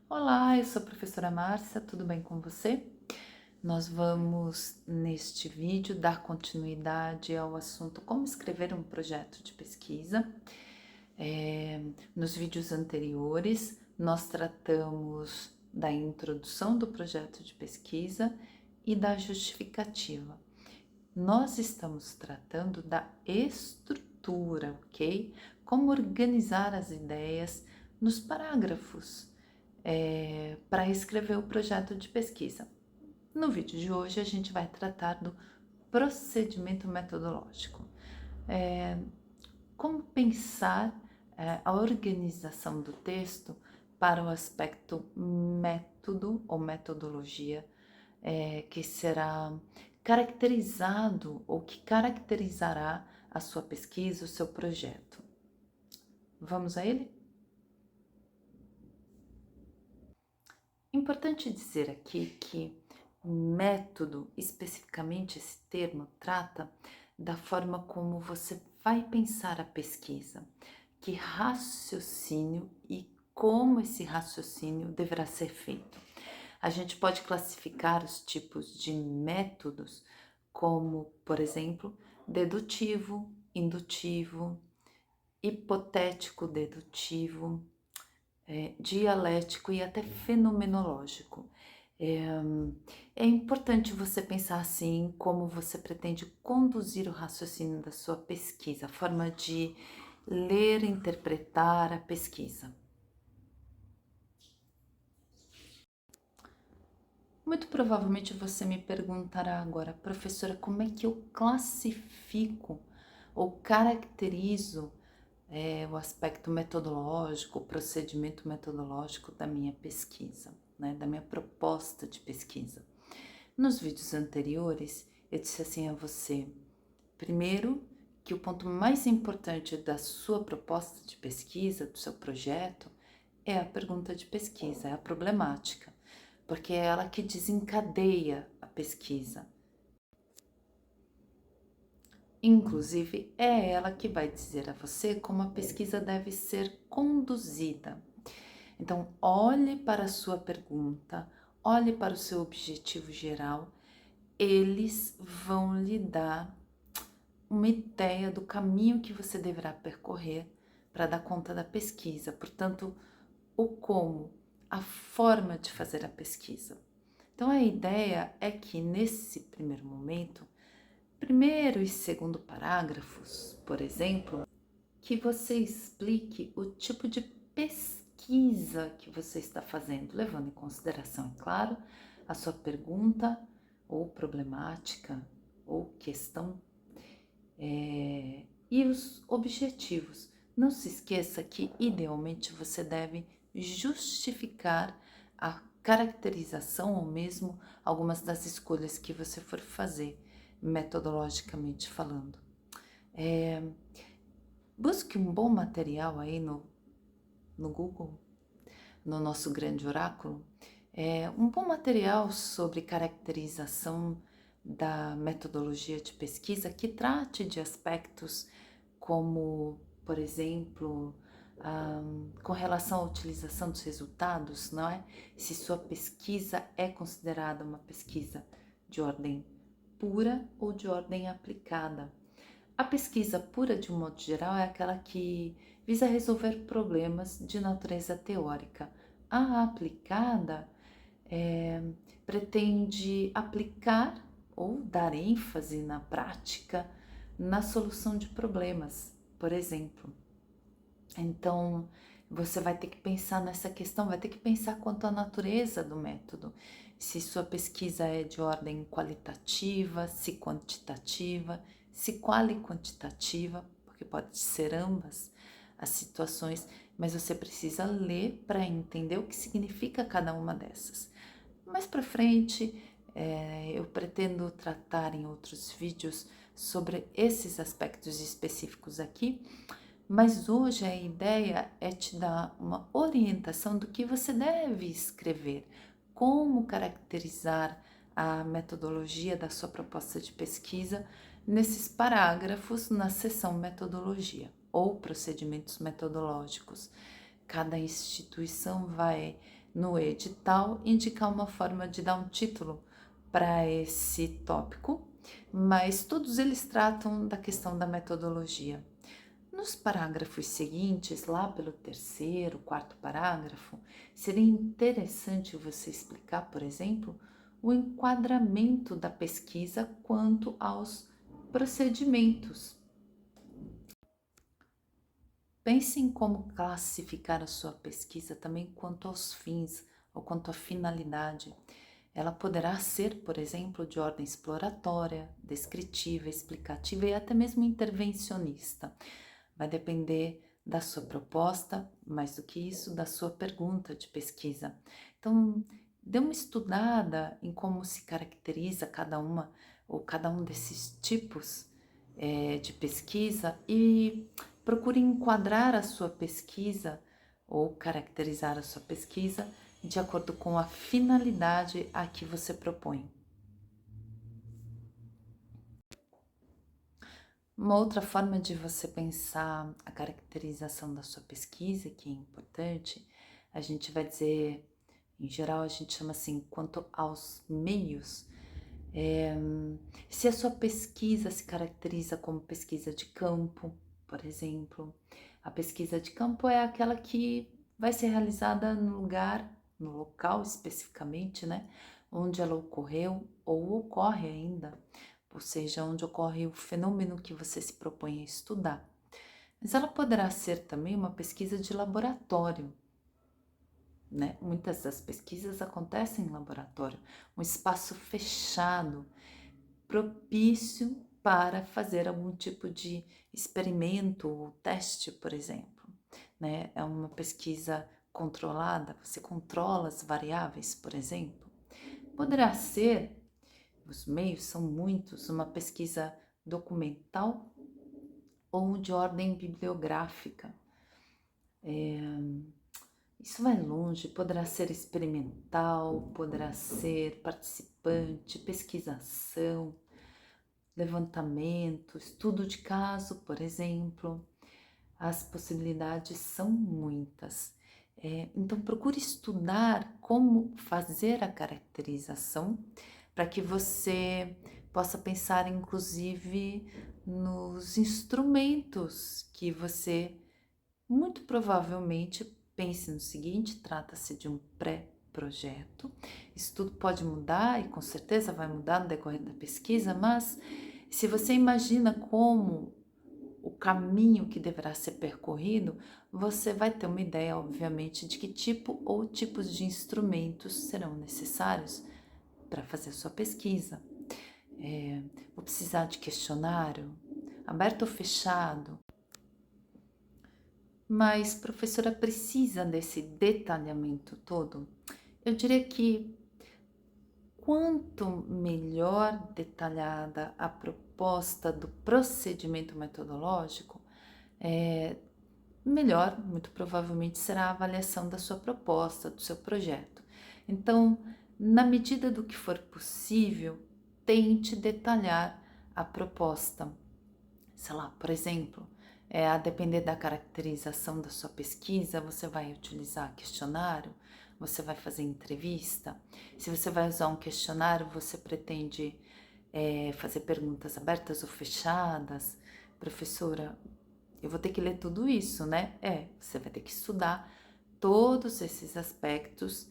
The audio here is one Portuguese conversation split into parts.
Olá, eu sou a professora Márcia, tudo bem com você? Nós vamos, neste vídeo, dar continuidade ao assunto como escrever um projeto de pesquisa. Nos vídeos anteriores, nós tratamos da introdução do projeto de pesquisa e da justificativa. Nós estamos tratando da estrutura, ok? Como organizar as ideias nos parágrafos para escrever o projeto de pesquisa. No vídeo de hoje a gente vai tratar do procedimento metodológico. Como pensar a organização do texto para o aspecto método ou metodologia que será caracterizado ou que caracterizará a sua pesquisa, o seu projeto. Vamos a ele? Importante dizer aqui que método, especificamente esse termo, trata da forma como você vai pensar a pesquisa, que raciocínio e como esse raciocínio deverá ser feito. A gente pode classificar os tipos de métodos como, por exemplo, dedutivo, indutivo, hipotético dedutivo, dialético e até fenomenológico. É, é importante você pensar assim como você pretende conduzir o raciocínio da sua pesquisa, a forma de ler e interpretar a pesquisa. Muito provavelmente você me perguntará agora, professora, como é que eu classifico ou caracterizo o aspecto metodológico, o procedimento metodológico da minha pesquisa, né, da minha proposta de pesquisa. Nos vídeos anteriores, eu disse assim a você, primeiro, que o ponto mais importante da sua proposta de pesquisa, do seu projeto, é a pergunta de pesquisa, é a problemática, porque é ela que desencadeia a pesquisa. Inclusive, é ela que vai dizer a você como a pesquisa deve ser conduzida. Então, olhe para a sua pergunta, olhe para o seu objetivo geral, eles vão lhe dar uma ideia do caminho que você deverá percorrer para dar conta da pesquisa. Portanto, o como, a forma de fazer a pesquisa. Então, a ideia é que nesse primeiro momento, primeiro e segundo parágrafos, por exemplo, que você explique o tipo de pesquisa que você está fazendo, levando em consideração, é claro, a sua pergunta ou problemática ou questão e os objetivos. Não se esqueça que, idealmente, você deve justificar a caracterização ou mesmo algumas das escolhas que você for fazer, metodologicamente falando. Busque um bom material aí no Google, no nosso grande oráculo, um bom material sobre caracterização da metodologia de pesquisa que trate de aspectos como, por exemplo, com relação à utilização dos resultados, não é? Se sua pesquisa é considerada uma pesquisa de ordem pura ou de ordem aplicada. A pesquisa pura, de um modo geral, é aquela que visa resolver problemas de natureza teórica. A aplicada pretende aplicar ou dar ênfase na prática na solução de problemas, por exemplo. Então, você vai ter que pensar nessa questão, vai ter que pensar quanto à natureza do método. Se sua pesquisa é de ordem qualitativa, se quantitativa, se quali-quantitativa, porque pode ser ambas as situações, mas você precisa ler para entender o que significa cada uma dessas. Mais para frente, eu pretendo tratar em outros vídeos sobre esses aspectos específicos aqui, mas hoje a ideia é te dar uma orientação do que você deve escrever, como caracterizar a metodologia da sua proposta de pesquisa nesses parágrafos na seção metodologia ou procedimentos metodológicos. Cada instituição vai no edital, indicar uma forma de dar um título para esse tópico, mas todos eles tratam da questão da metodologia. Nos parágrafos seguintes, lá pelo terceiro, quarto parágrafo, seria interessante você explicar, por exemplo, o enquadramento da pesquisa quanto aos procedimentos. Pense em como classificar a sua pesquisa também quanto aos fins ou quanto à finalidade. Ela poderá ser, por exemplo, de ordem exploratória, descritiva, explicativa e até mesmo intervencionista. Vai depender da sua proposta, mais do que isso, da sua pergunta de pesquisa. Então, dê uma estudada em como se caracteriza cada uma ou cada um desses tipos de pesquisa e procure enquadrar a sua pesquisa ou caracterizar a sua pesquisa de acordo com a finalidade a que você propõe. Uma outra forma de você pensar a caracterização da sua pesquisa, que é importante, a gente vai dizer, em geral a gente chama assim, quanto aos meios. Se a sua pesquisa se caracteriza como pesquisa de campo, por exemplo, a pesquisa de campo é aquela que vai ser realizada no lugar, no local especificamente, né, onde ela ocorreu ou ocorre ainda, ou seja, onde ocorre o fenômeno que você se propõe a estudar. Mas ela poderá ser também uma pesquisa de laboratório, né? Muitas das pesquisas acontecem em laboratório, um espaço fechado, propício para fazer algum tipo de experimento ou teste, por exemplo, né? É uma pesquisa controlada, você controla as variáveis, por exemplo. Poderá ser, os meios são muitos, uma pesquisa documental ou de ordem bibliográfica. Isso vai longe, poderá ser experimental, poderá ser participante, pesquisação, levantamento, estudo de caso, por exemplo. As possibilidades são muitas. Então, procure estudar como fazer a caracterização para que você possa pensar, inclusive, nos instrumentos que você muito provavelmente pense no seguinte: trata-se de um pré-projeto. Isso tudo pode mudar e com certeza vai mudar no decorrer da pesquisa, mas se você imagina como o caminho que deverá ser percorrido, você vai ter uma ideia, obviamente, de que tipo ou tipos de instrumentos serão necessários para fazer a sua pesquisa. Vou precisar de questionário, aberto ou fechado? Mas, professora, precisa desse detalhamento todo? Eu diria que quanto melhor detalhada a proposta do procedimento metodológico, melhor, muito provavelmente, será a avaliação da sua proposta, do seu projeto. Então, na medida do que for possível, tente detalhar a proposta. Sei lá, por exemplo, a depender da caracterização da sua pesquisa, você vai utilizar questionário, você vai fazer entrevista. Se você vai usar um questionário, você pretende fazer perguntas abertas ou fechadas. Professora, eu vou ter que ler tudo isso, né? Você vai ter que estudar todos esses aspectos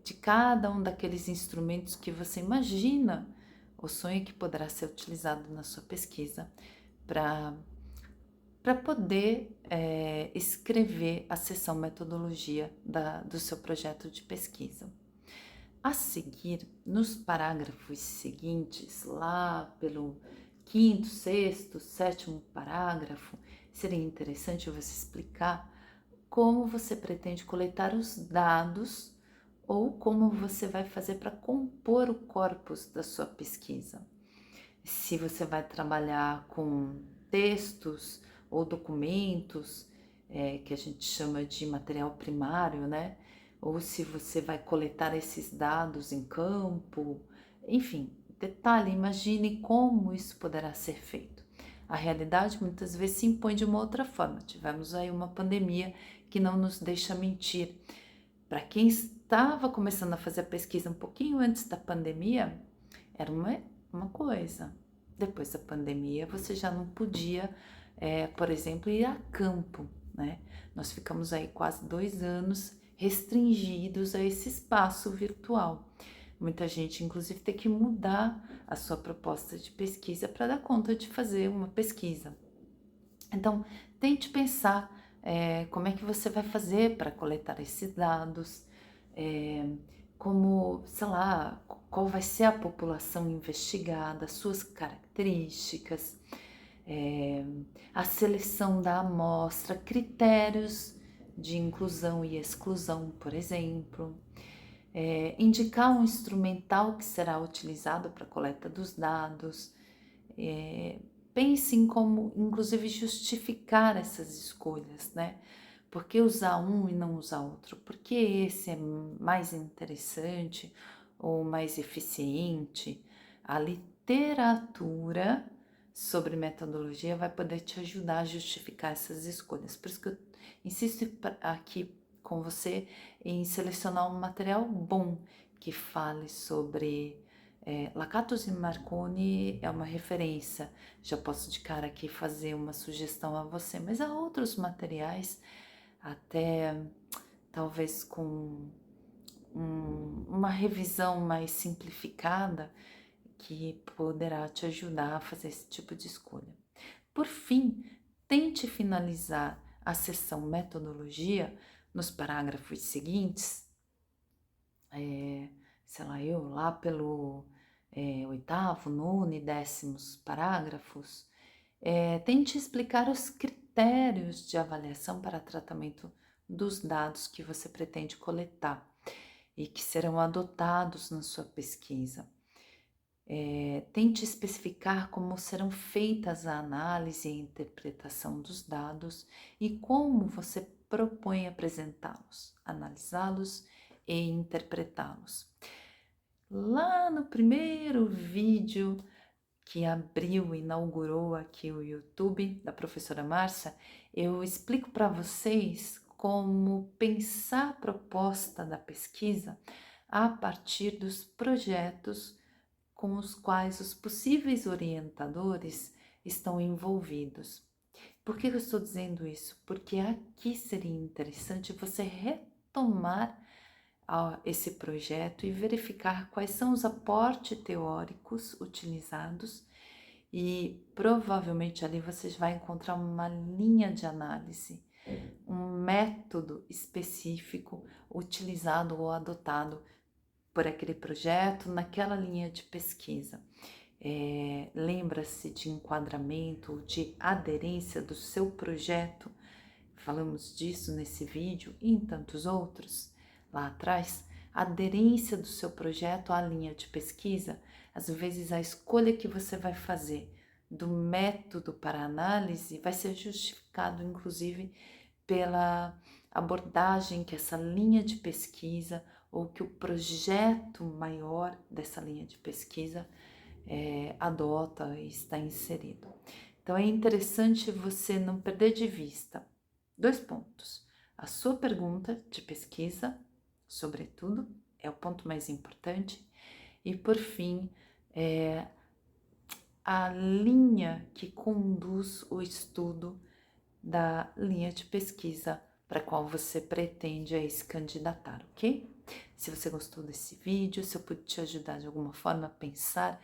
de cada um daqueles instrumentos que você imagina ou sonha que poderá ser utilizado na sua pesquisa para poder escrever a seção metodologia do seu projeto de pesquisa. A seguir, nos parágrafos seguintes, lá pelo quinto, sexto, sétimo parágrafo, seria interessante você explicar como você pretende coletar os dados ou como você vai fazer para compor o corpus da sua pesquisa. Se você vai trabalhar com textos ou documentos, que a gente chama de material primário, né? Ou se você vai coletar esses dados em campo, enfim, detalhe, imagine como isso poderá ser feito. A realidade muitas vezes se impõe de uma outra forma. Tivemos aí uma pandemia que não nos deixa mentir. Para quem estava começando a fazer a pesquisa um pouquinho antes da pandemia, era uma coisa. Depois da pandemia, você já não podia, por exemplo, ir a campo, né? Nós ficamos aí quase 2 anos restringidos a esse espaço virtual. Muita gente, inclusive, tem que mudar a sua proposta de pesquisa para dar conta de fazer uma pesquisa. Então, tente pensar como é que você vai fazer para coletar esses dados, como, sei lá, qual vai ser a população investigada, suas características, a seleção da amostra, critérios de inclusão e exclusão, por exemplo, indicar um instrumental que será utilizado para a coleta dos dados, pense em como, inclusive, justificar essas escolhas, né? Por que usar um e não usar outro? Por que esse é mais interessante ou mais eficiente? A literatura sobre metodologia vai poder te ajudar a justificar essas escolhas. Por isso que eu insisto aqui com você em selecionar um material bom que fale sobre Lakatos e Marconi é uma referência. Já posso de cara aqui fazer uma sugestão a você, mas há outros materiais, até talvez com uma revisão mais simplificada, que poderá te ajudar a fazer esse tipo de escolha. Por fim, tente finalizar a seção metodologia nos parágrafos seguintes, sei lá, eu lá pelo 8º, 9º e 10º parágrafos, tente explicar os critérios de avaliação para tratamento dos dados que você pretende coletar e que serão adotados na sua pesquisa. Tente especificar como serão feitas a análise e interpretação dos dados e como você propõe apresentá-los, analisá-los e interpretá-los. Lá no primeiro vídeo que inaugurou aqui o YouTube da professora Márcia, eu explico para vocês como pensar a proposta da pesquisa a partir dos projetos com os quais os possíveis orientadores estão envolvidos. Por que eu estou dizendo isso? Porque aqui seria interessante você retomar esse projeto e verificar quais são os aportes teóricos utilizados e provavelmente ali você vai encontrar uma linha de análise, um método específico utilizado ou adotado por aquele projeto naquela linha de pesquisa. Lembra-se de enquadramento, de aderência do seu projeto, falamos disso nesse vídeo e em tantos outros lá atrás. A aderência do seu projeto à linha de pesquisa, às vezes a escolha que você vai fazer do método para análise vai ser justificado inclusive pela abordagem que essa linha de pesquisa ou que o projeto maior dessa linha de pesquisa adota e está inserido. Então é interessante você não perder de vista 2 pontos. A sua pergunta de pesquisa, sobretudo, é o ponto mais importante. E por fim, a linha que conduz o estudo da linha de pesquisa para a qual você pretende aí se candidatar, ok? Se você gostou desse vídeo, se eu pude te ajudar de alguma forma a pensar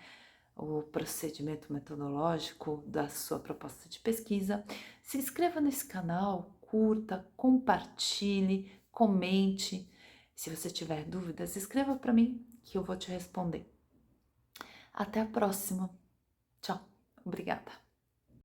o procedimento metodológico da sua proposta de pesquisa, se inscreva nesse canal, curta, compartilhe, comente. Se você tiver dúvidas, escreva para mim que eu vou te responder. Até a próxima. Tchau. Obrigada.